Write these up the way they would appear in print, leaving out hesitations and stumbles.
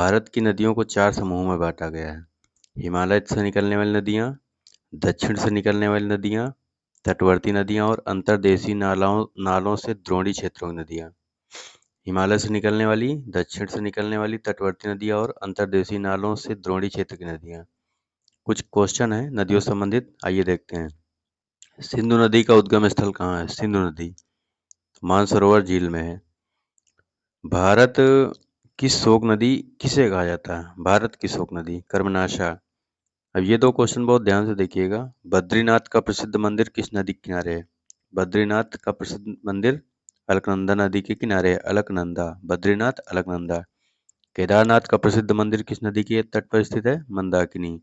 भारत की नदियों को 4 समूहों में बांटा गया है। हिमालय से निकलने वाली नदियाँ, दक्षिण से निकलने वाली नदियाँ, तटवर्ती नदियाँ और अंतर्देशीय नालों से द्रोणी क्षेत्रों की नदियाँ। हिमालय से निकलने वाली, दक्षिण से निकलने वाली, तटवर्ती नदियाँ और अंतर्देशीय नालों से द्रोणी क्षेत्र की नदियाँ। कुछ क्वेश्चन है नदियों से संबंधित, आइए देखते हैं। सिंधु नदी का उद्गम स्थल कहाँ है? सिंधु नदी मानसरोवर झील में है। भारत की शोक नदी किसे कहा जाता है? भारत की शोक नदी कर्मनाशा। अब ये दो क्वेश्चन बहुत ध्यान से देखिएगा। बद्रीनाथ का प्रसिद्ध मंदिर किस नदी के किनारे है? बद्रीनाथ का प्रसिद्ध मंदिर अलकनंदा नदी के किनारे है। अलकनंदा, बद्रीनाथ अलकनंदा। केदारनाथ का प्रसिद्ध मंदिर किस नदी के तट पर स्थित है? मंदाकिनी।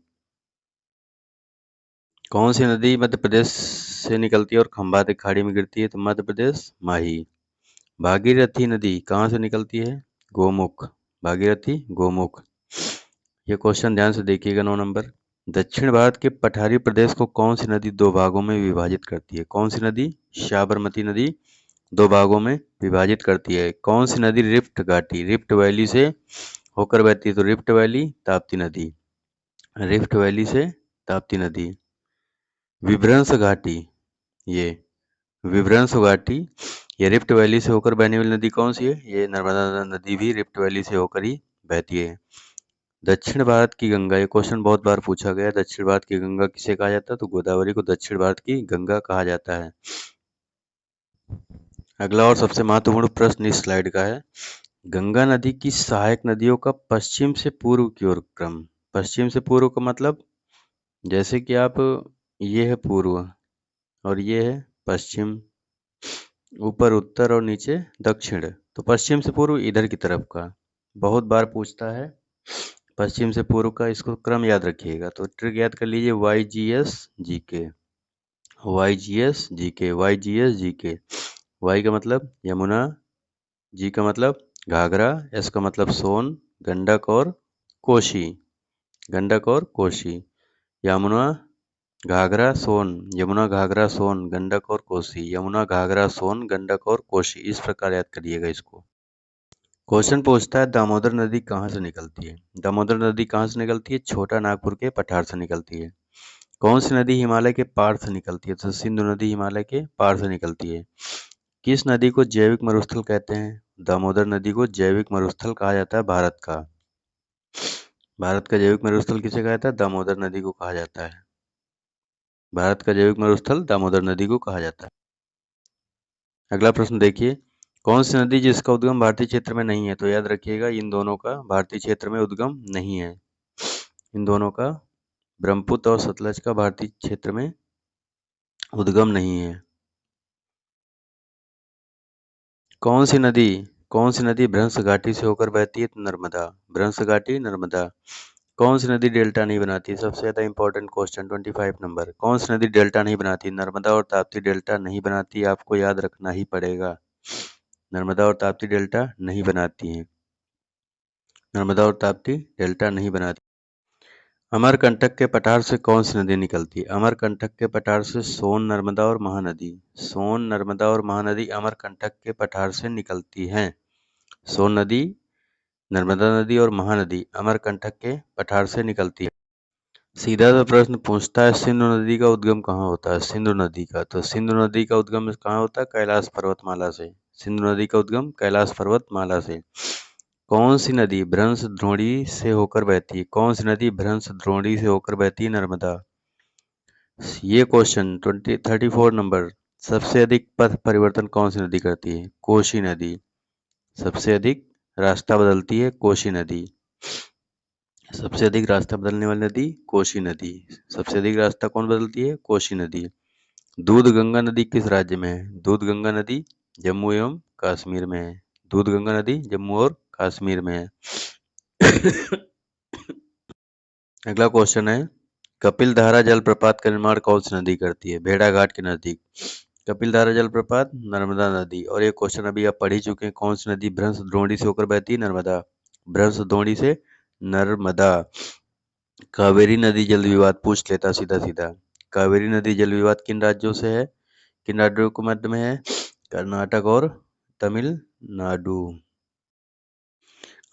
कौन सी नदी मध्य प्रदेश से निकलती है और खंभात की खाड़ी में गिरती है? तो मध्य प्रदेश माही। भागीरथी नदी कहाँ से निकलती है? गोमुख। भागीरथी गोमुख। ये क्वेश्चन ध्यान से देखिएगा 9 नंबर। दक्षिण भारत के पठारी प्रदेश को कौन सी नदी दो भागों में विभाजित करती है? कौन सी नदी? साबरमती नदी दो भागों में विभाजित करती है। कौन सी नदी रिफ्ट घाटी, रिफ्ट वैली से होकर बहती है? तो रिफ्ट वैली, ताप्ती नदी। रिफ्ट वैली से ताप्ती नदी। विभ्रंश घाटी, ये विभ्रंश घाटी ये रिफ्ट वैली से होकर बहने वाली नदी कौन सी है? ये नर्मदा नदी भी रिफ्ट वैली से होकर ही बहती है। दक्षिण भारत की गंगा, ये क्वेश्चन बहुत बार पूछा गया है। दक्षिण भारत की गंगा किसे कहा जाता है? तो गोदावरी को दक्षिण भारत की गंगा कहा जाता है। अगला और सबसे महत्वपूर्ण प्रश्न इस स्लाइड का है, गंगा नदी की सहायक नदियों का पश्चिम से पूर्व की ओर क्रम। पश्चिम से पूर्व का मतलब, जैसे कि आप, ये है पूर्व और ये है पश्चिम, ऊपर उत्तर और नीचे दक्षिण, तो पश्चिम से पूर्व इधर की तरफ का। बहुत बार पूछता है पश्चिम से पूर्व का, इसको क्रम याद रखिएगा। तो ट्रिक याद कर लीजिए, YGS GK, YGS GK, YGS GK। Y का मतलब यमुना, G का मतलब घाघरा, S का मतलब सोन, गंडक और कोशी। गंडक और कोशी, यमुना घाघरा सोन, यमुना घाघरा सोन, गंडक और कोसी, यमुना घाघरा सोन, गंडक और कोसी। इस प्रकार याद करिएगा इसको। क्वेश्चन पूछता है दामोदर नदी कहाँ से निकलती है? दामोदर नदी कहाँ से निकलती है? छोटा नागपुर के पठार से निकलती है। कौन सी नदी हिमालय के पार से निकलती है? तो सिंधु नदी हिमालय के पार से निकलती है। किस नदी को जैविक मरुस्थल कहते हैं? दामोदर नदी को जैविक मरुस्थल कहा जाता है भारत का। भारत का जैविक मरुस्थल किसे कहा जाता है? दामोदर नदी को कहा जाता है। भारत का जैविक मरुस्थल दामोदर नदी को कहा जाता है। अगला प्रश्न देखिए, कौन सी नदी जिसका उद्गम भारतीय क्षेत्र में नहीं है? तो याद रखिएगा इन दोनों का भारतीय क्षेत्र में उद्गम नहीं है। इन दोनों का, ब्रह्मपुत्र और सतलज का भारतीय क्षेत्र में उद्गम नहीं है। कौन सी नदी भ्रंश घाटी से होकर बहती है? नर्मदा। भ्रंश घाटी, नर्मदा। कौन सी नदी डेल्टा नहीं बनाती? सबसे ज्यादा इंपॉर्टेंट क्वेश्चन 25 नंबर। कौन सी नदी डेल्टा नहीं बनाती? नर्मदा और ताप्ती डेल्टा नहीं बनाती, आपको याद रखना ही पड़ेगा। नर्मदा और ताप्ती डेल्टा नहीं बनाती हैं। नर्मदा और ताप्ती डेल्टा नहीं बनाती। अमरकंटक के पठार से कौन सी नदी निकलती है? अमरकंटक के पठार से सोन, नर्मदा और महानदी। सोन, नर्मदा और महानदी अमरकंटक के पठार से निकलती हैं। सोन नदी, नर्मदा नदी और महानदी अमरकंटक के पठार से निकलती है। सीधा सा प्रश्न पूछता है, सिंधु नदी का उद्गम कहाँ होता है? सिंधु नदी का, तो सिंधु नदी का उद्गम कहाँ होता है? कैलाश पर्वतमाला से। सिंधु नदी का उद्गम कैलाश पर्वतमाला से। कौन सी नदी भ्रंश द्रोणी से होकर बहती है? कौन सी नदी भ्रंश द्रोणी से होकर बहती है? नर्मदा। ये क्वेश्चन 34 नंबर, सबसे अधिक पथ परिवर्तन कौन सी नदी करती है? कोशी नदी। सबसे अधिक रास्ता बदलती है कोशी नदी। सबसे अधिक रास्ता बदलने वाली नदी कोशी नदी। सबसे अधिक रास्ता कौन बदलती है? कोशी नदी। दूध गंगा नदी किस राज्य में है? दूध गंगा नदी जम्मू एवं कश्मीर में है। दूध गंगा नदी जम्मू और कश्मीर में है। अगला क्वेश्चन है, कपिल धारा जलप्रपात का निर्माण कौन सी नदी करती है? भेड़ाघाट के नजदीक। कपिल धारा जलप्रपात नर्मदा नदी। और ये क्वेश्चन अभी आप पढ़ ही चुके हैं, कौन सी नदी भ्रंश द्रोणी से होकर बहती है? नर्मदा। भ्रंश द्रोणी से नर्मदा। कावेरी नदी जल विवाद पूछ लेता सीधा सीधा। कावेरी नदी जल विवाद किन राज्यों से है? किन राज्यों के मध्य में है? कर्नाटक और तमिलनाडु।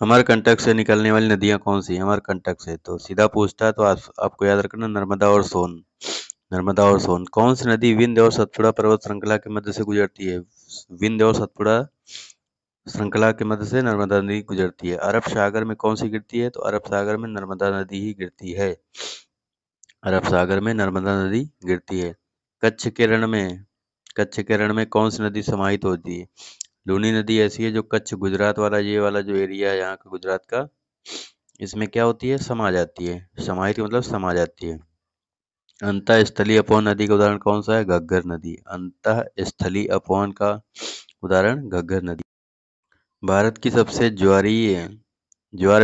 अमरकंटक से निकलने वाली नदियां कौन सी हैं? अमरकंटक से तो सीधा पूछता है तो आपको याद रखना नर्मदा और सोन। नर्मदा और सोन। कौन सी नदी विंध्य और सतपुड़ा पर्वत श्रृंखला के मध्य से गुजरती है? विंध्य और सतपुड़ा श्रृंखला के मध्य से नर्मदा नदी गुजरती है। अरब सागर में कौन सी गिरती है? तो अरब सागर में नर्मदा नदी ही गिरती है। अरब सागर में नर्मदा नदी गिरती है। कच्छ के रण में कौन सी नदी समाहित होती है? लूनी नदी ऐसी है जो कच्छ गुजरात वाला ये वाला जो एरिया है यहाँ का गुजरात का, इसमें क्या होती है? समा जाती है। समाहित मतलब समा जाती है। अंतःस्थलीय अपवन नदी का उदाहरण कौन सा है? घग्गर नदी। अंतःस्थलीय अपवन का उदाहरण घग्गर नदी। भारत की सबसे ज्वार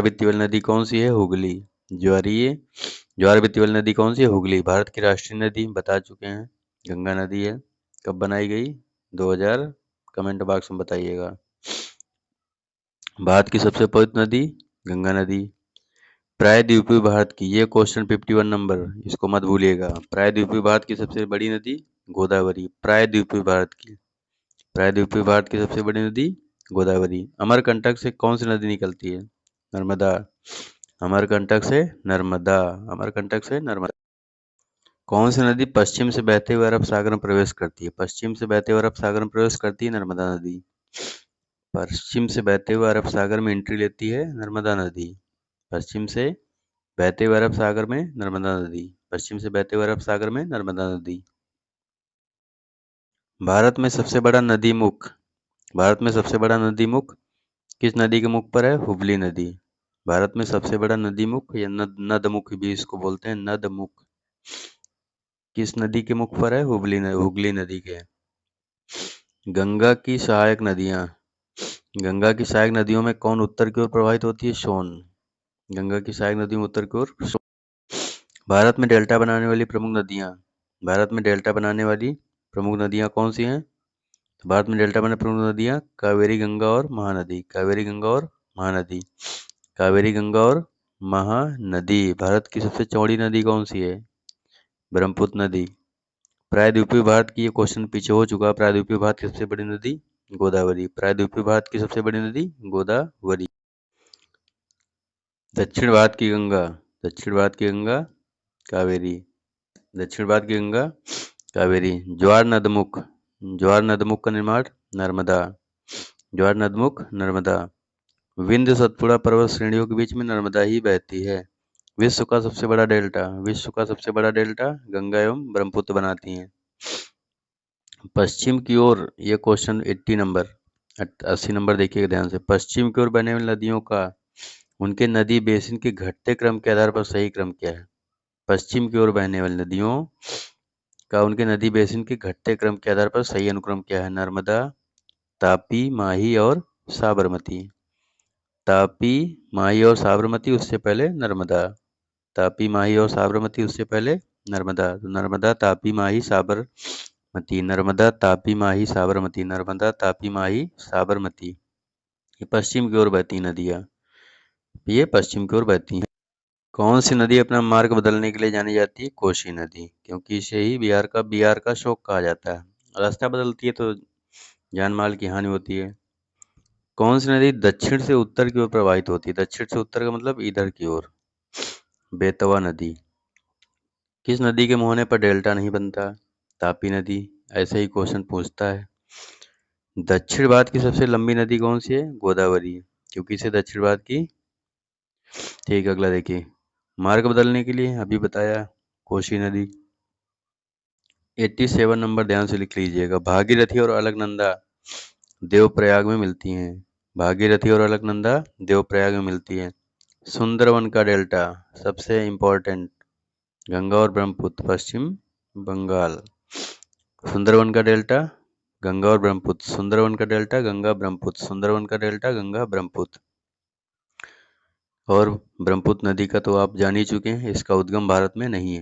वित्तीय वाली नदी कौन सी है? हुगली। ज्वार वित्तीय वाली नदी कौन सी है? हुगली। भारत की राष्ट्रीय नदी बता चुके हैं, गंगा नदी है। कब बनाई गई? 2000। कमेंट बॉक्स में बताइएगा। भारत की सबसे पवित्र नदी गंगा नदी। प्रायद्वीपीय भारत की, ये क्वेश्चन 51 नंबर, इसको मत भूलिएगा। प्रायद्वीपीय भारत की सबसे बड़ी नदी गोदावरी। प्रायद्वीपीय भारत की सबसे बड़ी नदी गोदावरी। अमरकंटक से कौन सी नदी निकलती है? नर्मदा। अमरकंटक से नर्मदा। कौन सी नदी पश्चिम से बहते हुए अरब सागर में प्रवेश करती है? पश्चिम से बहते हुए अरब सागर में प्रवेश करती है नर्मदा नदी। पश्चिम से बहते हुए अरब सागर में एंट्री लेती है नर्मदा नदी। पश्चिम से बहते हुए अरब सागर में नर्मदा नदी। पश्चिम से बहते हुए अरब सागर में नर्मदा नदी। भारत में सबसे बड़ा नदी मुख किस नदी के मुख पर है? हुगली नदी। भारत में सबसे बड़ा नदी मुख या नदमुख भी इसको बोलते हैं, नदमुख, किस नदी के मुख पर है? हुगली नदी के। गंगा की सहायक नदियों में कौन उत्तर की ओर प्रवाहित होती है? सोन। गंगा की सहायक नदियों में उत्तर की ओर भारत में डेल्टा बनाने वाली प्रमुख नदियां कौन सी हैं? तो भारत में डेल्टा बनाने प्रमुख नदियां कावेरी, गंगा और महानदी। भारत की सबसे चौड़ी नदी कौन सी है? ब्रह्मपुत्र नदी। प्रायद्वीपीय भारत की, ये क्वेश्चन पीछे हो चुका। प्रायद्वीपीय भारत की सबसे बड़ी नदी गोदावरी। दक्षिण भारत की गंगा कावेरी। ज्वार नदमुख का निर्माण नर्मदा। विंध्य सतपुड़ा पर्वत श्रेणियों के बीच में नर्मदा ही बहती है। विश्व का सबसे बड़ा डेल्टा गंगा एवं ब्रह्मपुत्र बनाती हैं। पश्चिम की ओर, ये क्वेश्चन 80 नंबर देखिएगा ध्यान से। पश्चिम की ओर बहने वाली नदियों का उनके नदी बेसिन के घटते क्रम के आधार पर सही क्रम क्या है? पश्चिम की ओर बहने वाली नदियों का उनके नदी बेसिन के घटते क्रम के आधार पर सही अनुक्रम क्या है? नर्मदा, तापी, माही और साबरमती। उससे पहले नर्मदा। नर्मदा, तापी, माही, साबरमती। ये पश्चिम की ओर बहती नदियाँ, कौन सी नदी अपना मार्ग बदलने के लिए जानी जाती है? कोसी नदी, क्योंकि इसे ही बिहार का शोक कहा जाता है। रास्ता बदलती है तो जान माल की हानि होती है। कौन सी नदी दक्षिण से उत्तर की ओर प्रवाहित होती है? दक्षिण से उत्तर का मतलब इधर की ओर। बेतवा नदी। किस नदी के मुहाने पर डेल्टा नहीं बनता? तापी नदी। ऐसे ही क्वेश्चन पूछता है। दक्षिण भारत की सबसे लंबी नदी कौन सी है? गोदावरी, क्योंकि इसे दक्षिण भारत की। ठीक है, अगला देखिए। मार्ग बदलने के लिए अभी बताया, कोसी नदी। 87 नंबर ध्यान से लिख लीजिएगा। भागीरथी और अलकनंदा देवप्रयाग में मिलती हैं। सुंदरवन का डेल्टा, सबसे इंपॉर्टेंट, गंगा और ब्रह्मपुत्र, पश्चिम बंगाल। सुंदरवन का डेल्टा गंगा और ब्रह्मपुत्र। और ब्रह्मपुत्र नदी का तो आप जान ही चुके हैं, इसका उद्गम भारत में नहीं है।